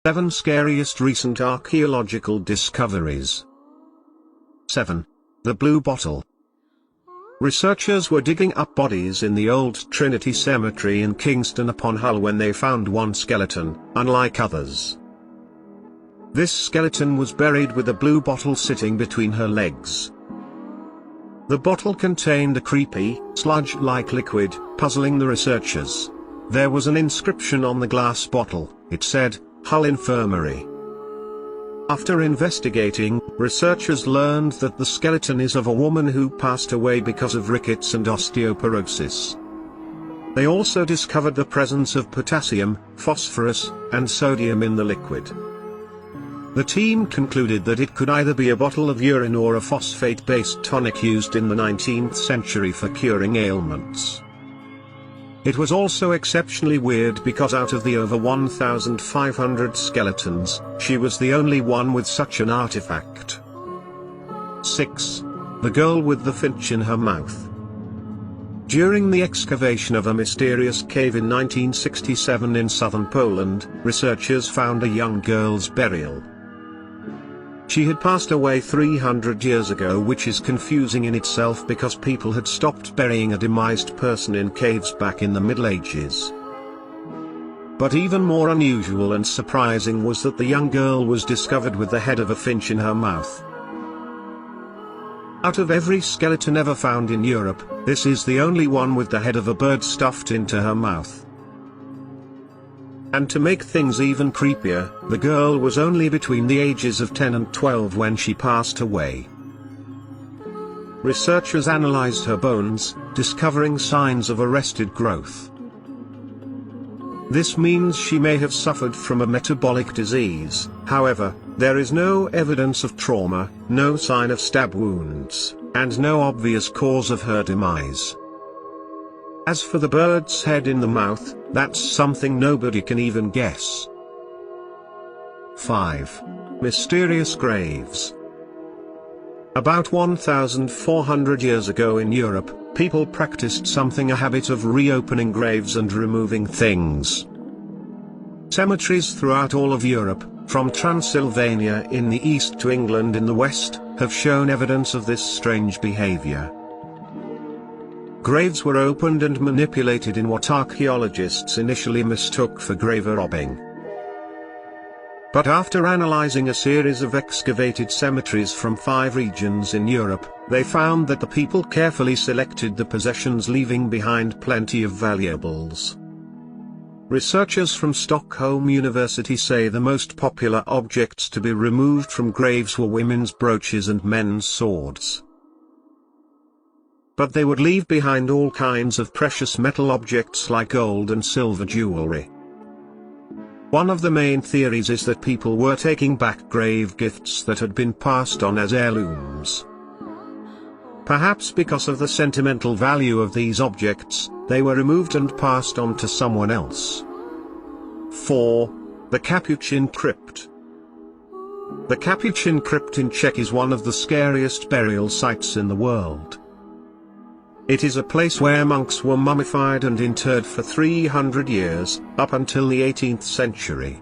7 Scariest recent archaeological discoveries. 7. The Blue Bottle. Researchers were digging up bodies in the old Trinity Cemetery in Kingston upon Hull when they found one skeleton, unlike others. This skeleton was buried with a blue bottle sitting between her legs. The bottle contained a creepy, sludge-like liquid, puzzling the researchers. There was an inscription on the glass bottle. It said, "Hull Infirmary." After investigating, researchers learned that the skeleton is of a woman who passed away because of rickets and osteoporosis. They also discovered the presence of potassium, phosphorus, and sodium in the liquid. The team concluded that it could either be a bottle of urine or a phosphate-based tonic used in the 19th century for curing ailments. It was also exceptionally weird because out of the over 1,500 skeletons, she was the only one with such an artifact. 6. The Girl with the Finch in Her Mouth. During the excavation of a mysterious cave in 1967 in southern Poland, researchers found a young girl's burial. She had passed away 300 years ago, which is confusing in itself because people had stopped burying a demised person in caves back in the Middle Ages. But even more unusual and surprising was that the young girl was discovered with the head of a finch in her mouth. Out of every skeleton ever found in Europe, this is the only one with the head of a bird stuffed into her mouth. And to make things even creepier, the girl was only between the ages of 10 and 12 when she passed away. Researchers analyzed her bones, discovering signs of arrested growth. This means she may have suffered from a metabolic disease. However, there is no evidence of trauma, no sign of stab wounds, and no obvious cause of her demise. As for the bird's head in the mouth, that's something nobody can even guess. 5. Mysterious graves. About 1,400 years ago in Europe, people practiced a habit of reopening graves and removing things. Cemeteries throughout all of Europe, from Transylvania in the east to England in the west, have shown evidence of this strange behavior. Graves were opened and manipulated in what archaeologists initially mistook for grave robbing. But after analyzing a series of excavated cemeteries from 5 regions in Europe, they found that the people carefully selected the possessions, leaving behind plenty of valuables. Researchers from Stockholm University say the most popular objects to be removed from graves were women's brooches and men's swords. But they would leave behind all kinds of precious metal objects like gold and silver jewelry. One of the main theories is that people were taking back grave gifts that had been passed on as heirlooms. Perhaps because of the sentimental value of these objects, they were removed and passed on to someone else. 4. The Capuchin Crypt. The Capuchin Crypt in Czech is one of the scariest burial sites in the world. It is a place where monks were mummified and interred for 300 years, up until the 18th century.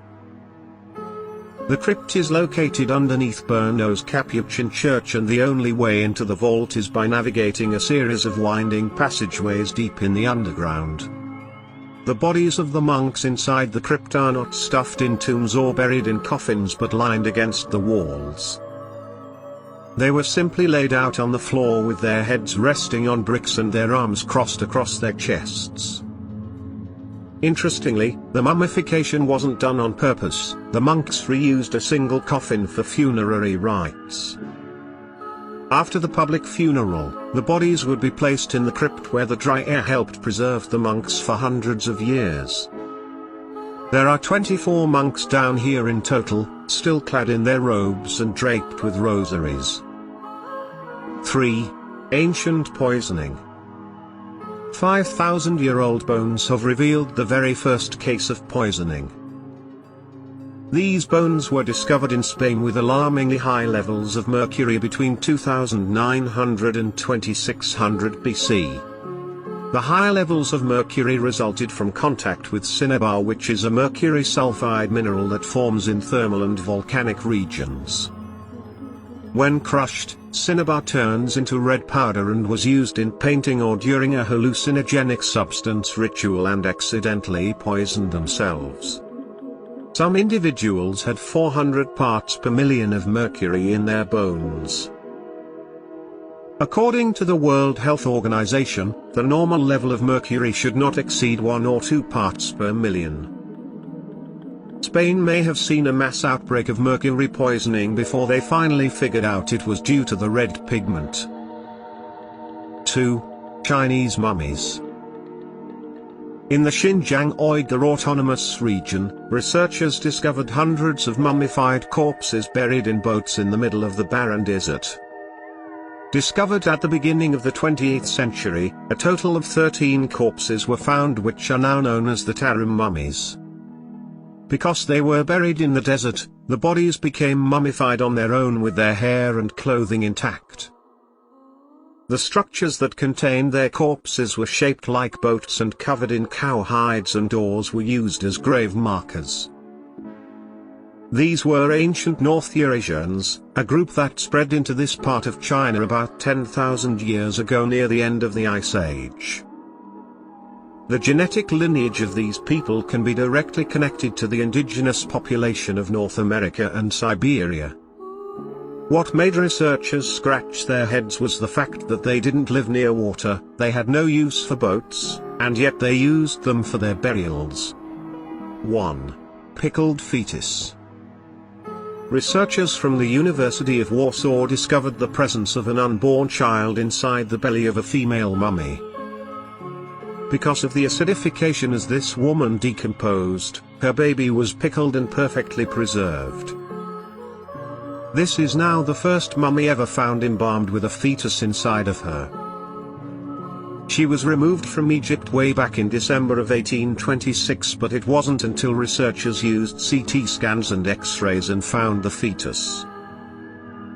The crypt is located underneath Brno's Capuchin Church, and the only way into the vault is by navigating a series of winding passageways deep in the underground. The bodies of the monks inside the crypt are not stuffed in tombs or buried in coffins but lined against the walls. They were simply laid out on the floor with their heads resting on bricks and their arms crossed across their chests. Interestingly, the mummification wasn't done on purpose. The monks reused a single coffin for funerary rites. After the public funeral, the bodies would be placed in the crypt where the dry air helped preserve the monks for hundreds of years. There are 24 monks down here in total, still clad in their robes and draped with rosaries. 3. Ancient poisoning. 5,000-year-old bones have revealed the very first case of poisoning. These bones were discovered in Spain with alarmingly high levels of mercury between 2900 and 2600 BC. The higher levels of mercury resulted from contact with cinnabar, which is a mercury sulfide mineral that forms in thermal and volcanic regions. When crushed, cinnabar turns into red powder and was used in painting or during a hallucinogenic substance ritual and accidentally poisoned themselves. Some individuals had 400 parts per million of mercury in their bones. According to the World Health Organization, the normal level of mercury should not exceed 1 or 2 parts per million. Spain may have seen a mass outbreak of mercury poisoning before they finally figured out it was due to the red pigment. 2. Chinese mummies. In the Xinjiang Uyghur Autonomous Region, researchers discovered hundreds of mummified corpses buried in boats in the middle of the barren desert. Discovered at the beginning of the 20th century, a total of 13 corpses were found, which are now known as the Tarim mummies. Because they were buried in the desert, the bodies became mummified on their own with their hair and clothing intact. The structures that contained their corpses were shaped like boats and covered in cow hides, and oars were used as grave markers. These were ancient North Eurasians, a group that spread into this part of China about 10,000 years ago near the end of the Ice Age. The genetic lineage of these people can be directly connected to the indigenous population of North America and Siberia. What made researchers scratch their heads was the fact that they didn't live near water, they had no use for boats, and yet they used them for their burials. 1. Pickled fetus. Researchers from the University of Warsaw discovered the presence of an unborn child inside the belly of a female mummy. Because of the acidification as this woman decomposed, her baby was pickled and perfectly preserved. This is now the first mummy ever found embalmed with a fetus inside of her. She was removed from Egypt way back in December of 1826, but it wasn't until researchers used CT scans and X-rays and found the fetus.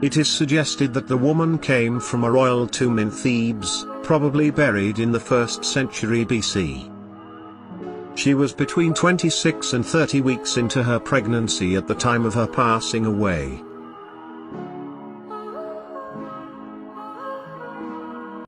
It is suggested that the woman came from a royal tomb in Thebes, probably buried in the 1st century BC. She was between 26 and 30 weeks into her pregnancy at the time of her passing away.